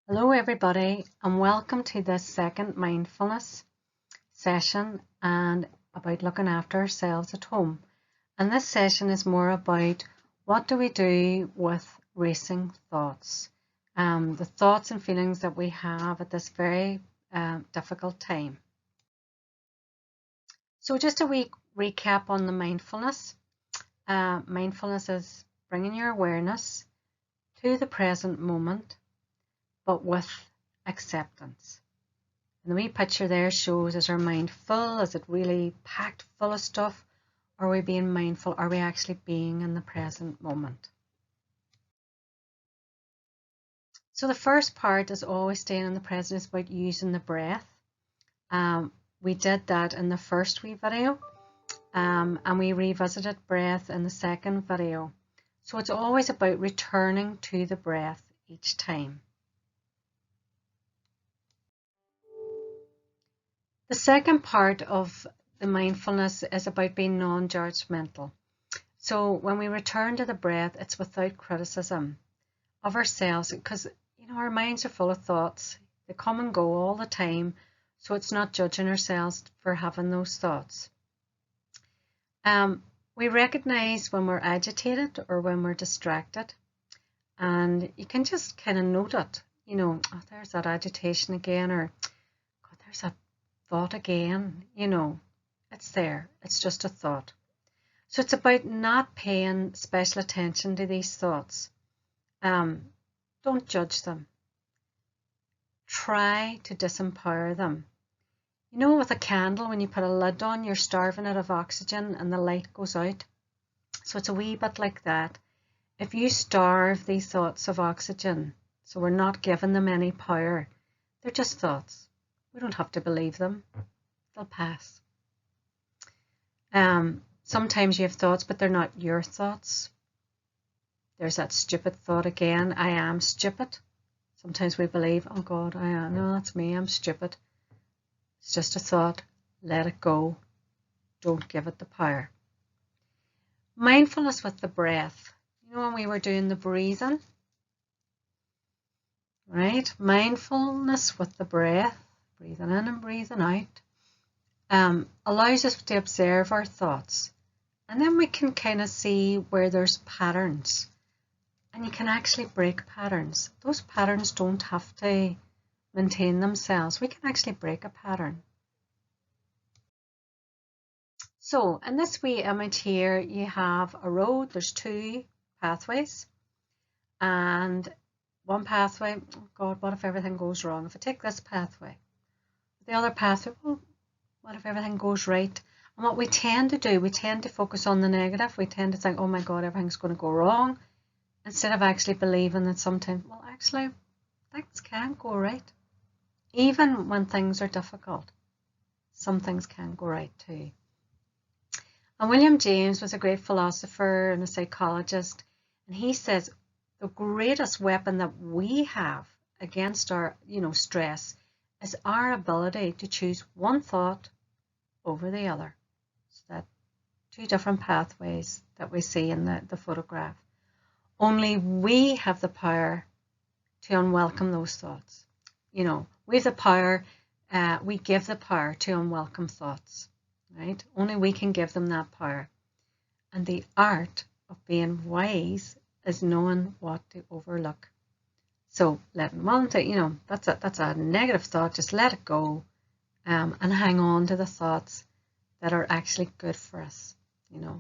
Hello everybody and welcome to this second mindfulness session and about looking after ourselves at home. And this session is more about what do we do with racing thoughts, the thoughts and feelings that we have at this very difficult time. So just a wee recap on the mindfulness. Mindfulness is bringing your awareness to the present moment, but with acceptance. And the wee picture there shows, is our mind full? Is it really packed full of stuff? Are we being mindful? Are we actually being in the present moment? So the first part is always staying in the present. It's about using the breath. We did that in the first wee video, and we revisited breath in the second video. So it's always about returning to the breath each time. The second part of the mindfulness is about being non-judgmental. So when we return to the breath, it's without criticism of ourselves, because our minds are full of thoughts. They come and go all the time. So it's not judging ourselves for having those thoughts. We recognize when we're agitated or when we're distracted, and you can just kind of note it. Oh, there's that agitation again, or God, there's that thought again. It's there. It's just a thought. So it's about not paying special attention to these thoughts. Don't judge them. Try to disempower them. With a candle, when you put a lid on, you're starving it of oxygen and the light goes out. So it's a wee bit like that. If you starve these thoughts of oxygen, so we're not giving them any power, they're just thoughts. We don't have to believe them. They'll pass. Sometimes you have thoughts, but they're not your thoughts. There's that stupid thought again. I am stupid. Sometimes we believe, oh God, no, that's me. I'm stupid. It's just a thought. Let it go. Don't give it the power. Mindfulness with the breath. When we were doing the breathing, right? Mindfulness with the breath, breathing in and breathing out, allows us to observe our thoughts. And then we can kind of see where there's patterns. And you can actually break patterns. Those patterns don't have to maintain themselves. We can actually break a pattern. So in this wee image here, you have a road. There's two pathways. And one pathway, oh God, what if everything goes wrong? If I take this pathway, the other pathway, well, what if everything goes right? And what we tend to do, we tend to focus on the negative. We tend to think, oh my God, everything's going to go wrong, instead of actually believing that sometimes, well, actually, things can go right. Even when things are difficult, some things can go right too. And William James was a great philosopher and a psychologist, and he says the greatest weapon that we have against our, stress is our ability to choose one thought over the other. So that two different pathways that we see in the photograph. Only we have the power to unwelcome those thoughts. We have the power, we give the power to unwelcome thoughts, right? Only we can give them that power. And the art of being wise is knowing what to overlook. So letting one thing, that's a negative thought, just let it go, and hang on to the thoughts that are actually good for us.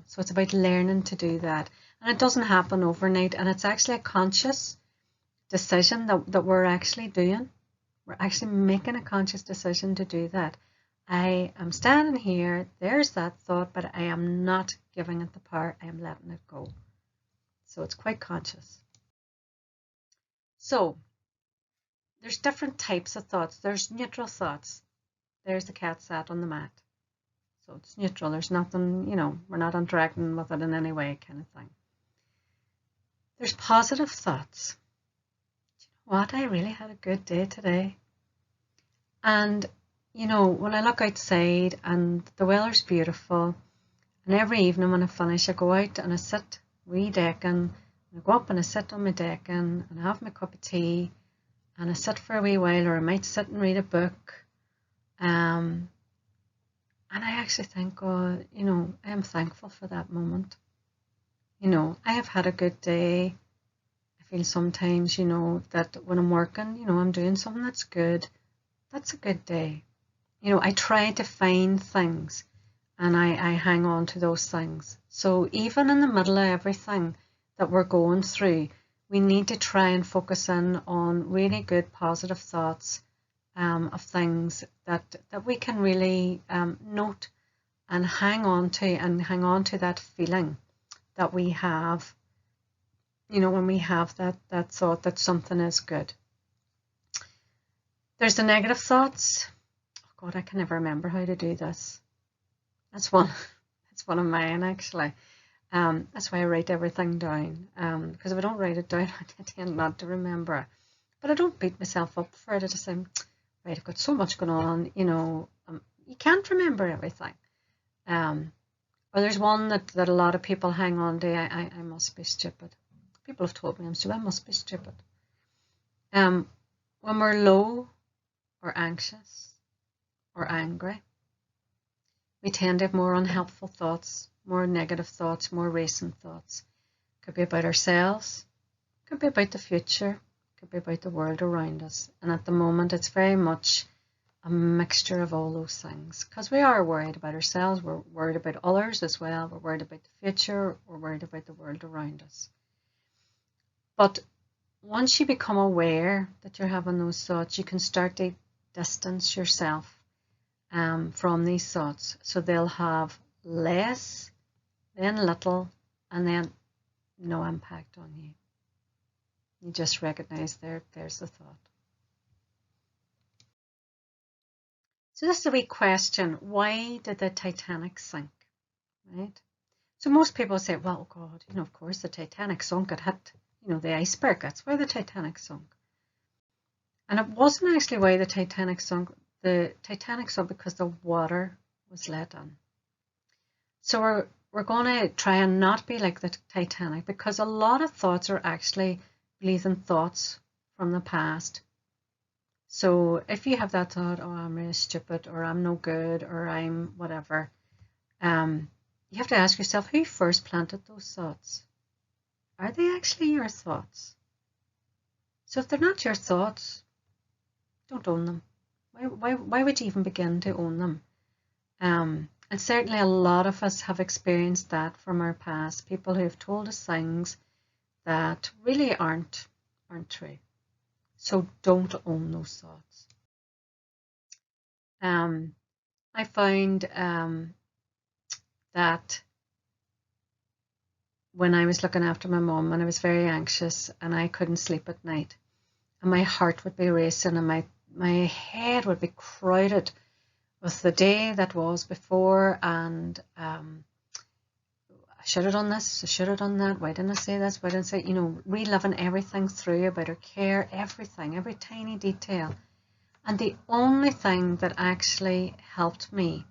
So it's about learning to do that. And it doesn't happen overnight, and it's actually a conscious decision that we're actually doing. We're actually making a conscious decision to do that. I am standing here, there's that thought, but I am not giving it the power, I am letting it go. So it's quite conscious. So there's different types of thoughts. There's neutral thoughts. There's the cat sat on the mat. So it's neutral. There's nothing, we're not interacting with it in any way, kind of thing. There's positive thoughts. Do you know what? I really had a good day today. And, when I look outside and the weather's beautiful, and every evening when I finish, I go out and I sit redecking. I go up and I sit on my decking and I have my cup of tea and I sit for a wee while, or I might sit and read a book. And I actually think, oh, you know, I am thankful for that moment. You know, I have had a good day. I feel sometimes, you know, that when I'm working, you know, I'm doing something that's good. That's a good day. You know, I try to find things, and I hang on to those things. So even in the middle of everything that we're going through, we need to try and focus in on really good positive thoughts of things that we can really note and hang on to that feeling that we have, you know, when we have that thought that something is good. There's the negative thoughts. Oh God, I can never remember how to do this. That's one of mine, actually. That's why I write everything down, because if I don't write it down, I tend not to remember it. But I don't beat myself up for it. I just say, right, I've got so much going on, you know, you can't remember everything. Or there's one that a lot of people hang on to, I must be stupid. People have told me I'm stupid, I must be stupid. When we're low or anxious or angry, we tend to have more unhelpful thoughts, more negative thoughts, more racing thoughts. Could be about ourselves, could be about the future, could be about the world around us. And at the moment, it's very much a mixture of all those things, because we are worried about ourselves, we're worried about others as well, we're worried about the future, we're worried about the world around us. But once you become aware that you're having those thoughts, you can start to distance yourself from these thoughts. So they'll have less, then little, and then no impact on you. You just recognize there's the thought. So this is a wee question. Why did the Titanic sink? Right? So most people say, well, God, you know, of course the Titanic sunk. It hit, you know, the iceberg. That's why the Titanic sunk. And it wasn't actually why the Titanic sunk. The Titanic sunk because the water was let in. So we're going to try and not be like the Titanic, because a lot of thoughts are actually breathing thoughts from the past. So if you have that thought, oh, I'm really stupid, or I'm no good, or I'm whatever, you have to ask yourself, who first planted those thoughts? Are they actually your thoughts? So if they're not your thoughts, don't own them. Why would you even begin to own them? And certainly a lot of us have experienced that from our past, people who have told us things that really aren't true. So don't own those thoughts. I found that when I was looking after my mum, and I was very anxious and I couldn't sleep at night, and my heart would be racing, and my head would be crowded with the day that was before, and I should have done this, I should have done that, why didn't I say this, why didn't I say, you know, reliving everything through about her care, everything, every tiny detail. And the only thing that actually helped me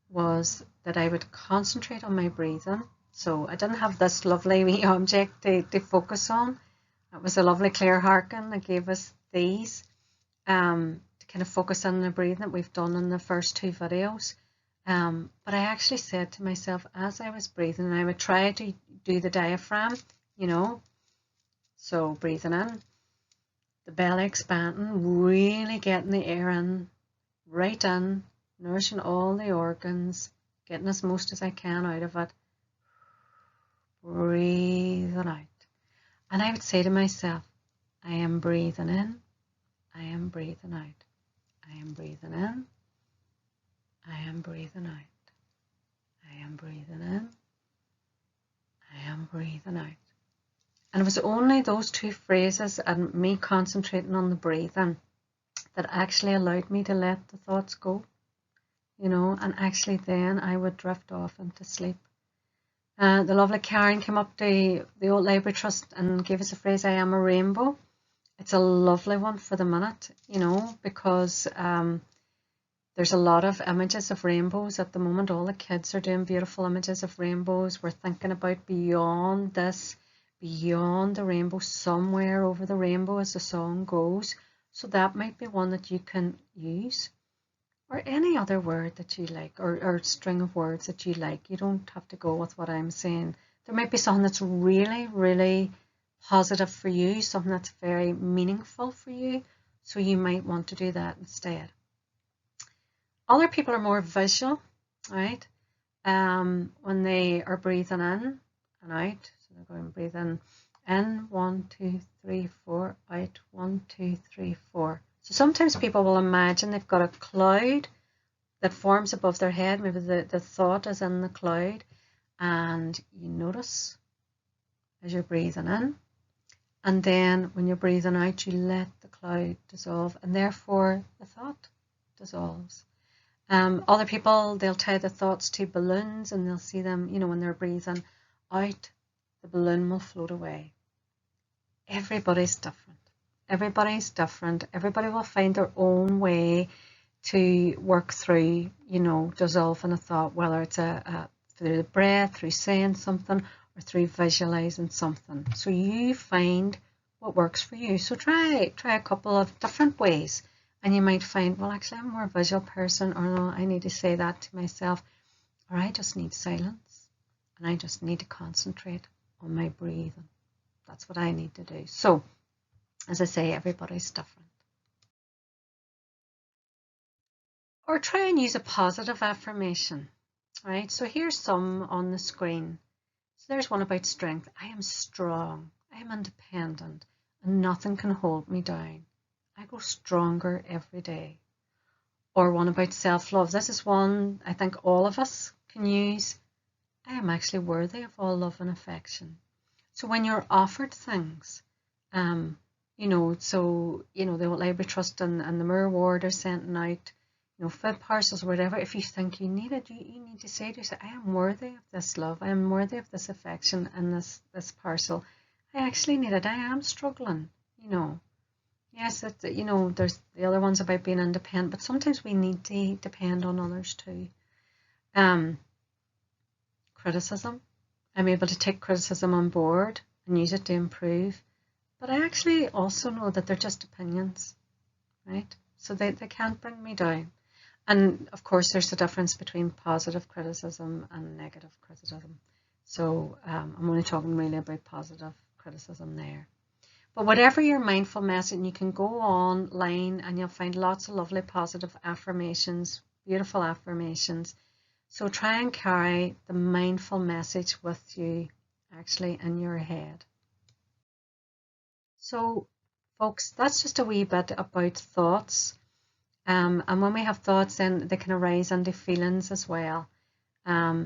was that I would concentrate on my breathing. So I didn't have this lovely wee object to focus on. It was a lovely Claire Harkin that gave us these to kind of focus on the breathing that we've done in the first two videos. But I actually said to myself as I was breathing, and I would try to do the diaphragm, you know, so breathing in, the belly expanding, really getting the air in, right in, nourishing all the organs, getting as most as I can out of it, breathing out. And I would say to myself, I am breathing in, I am breathing out, I am breathing in, I am breathing out, I am breathing in, I am breathing out. And it was only those two phrases and me concentrating on the breathing that actually allowed me to let the thoughts go, you know, and actually then I would drift off into sleep. The lovely Karen came up to the Old Library Trust and gave us a phrase, I am a rainbow. It's a lovely one for the minute, you know, because there's a lot of images of rainbows at the moment. All the kids are doing beautiful images of rainbows. We're thinking about beyond this, beyond the rainbow, somewhere over the rainbow, as the song goes. So that might be one that you can use, or any other word that you like, or string of words that you like. You don't have to go with what I'm saying. There might be something that's really, really positive for you, something that's very meaningful for you. So you might want to do that instead. Other people are more visual, right? When they are breathing in and out. So they're going breathing in, 1, 2, 3, 4, out, 1, 2, 3, 4. So sometimes people will imagine they've got a cloud that forms above their head. Maybe the thought is in the cloud, and you notice as you're breathing in, and then when you're breathing out, you let the cloud dissolve, and therefore the thought dissolves. Other people, they'll tie the thoughts to balloons, and they'll see them, when they're breathing out, the balloon will float away. Everybody's different. Everybody's different. Everybody will find their own way to work through, dissolving a thought, whether it's through the breath, through saying something, or through visualizing something. So you find what works for you. So try a couple of different ways, and you might find, well, actually, I'm more a visual person, or no, I need to say that to myself, or I just need silence, and I just need to concentrate on my breathing. That's what I need to do. So, as I say, everybody's different. Or try and use a positive affirmation, right? So here's some on the screen. So there's one about strength. I am strong. I am independent, and nothing can hold me down. I grow stronger every day. Or one about self-love. This is one I think all of us can use. I am actually worthy of all love and affection. So when you're offered things, the Library Trust and the Mirror Ward are sending out, food parcels or whatever. If you think you need it, you need to say to yourself, I am worthy of this love. I am worthy of this affection and this parcel. I actually need it. I am struggling, Yes, there's the other ones about being independent, but sometimes we need to depend on others too. Criticism. I'm able to take criticism on board and use it to improve. But I actually also know that they're just opinions, right? So they can't bring me down. And of course, there's a difference between positive criticism and negative criticism. So I'm only talking really about positive criticism there. But whatever your mindful message, you can go online and you'll find lots of lovely positive affirmations, beautiful affirmations. So try and carry the mindful message with you actually in your head. So folks, that's just a wee bit about thoughts. And when we have thoughts, then they can arise into feelings as well.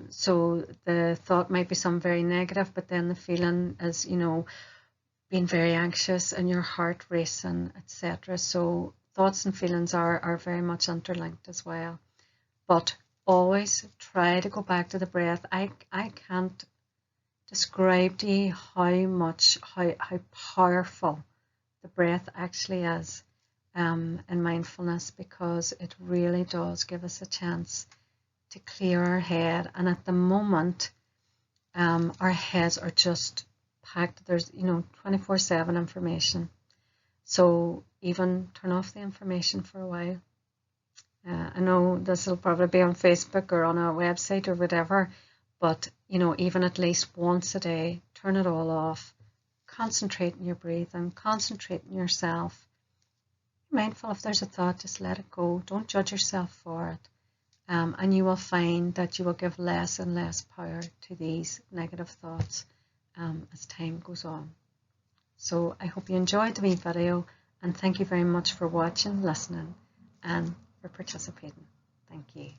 So the thought might be some very negative, but then the feeling is, being very anxious and your heart racing, etc. So thoughts and feelings are very much interlinked as well. But always try to go back to the breath. I can't describe to you how powerful the breath actually is in mindfulness, because it really does give us a chance to clear our head. And at the moment, our heads are just packed. There's 24/7 information. So even turn off the information for a while. I know this will probably be on Facebook or on a website or whatever, but even at least once a day, turn it all off. Concentrate on your breathing, concentrate on yourself. Be mindful if there's a thought, just let it go. Don't judge yourself for it. And you will find that you will give less and less power to these negative thoughts as time goes on. So I hope you enjoyed the wee video, and thank you very much for watching, listening, and for participating. Thank you.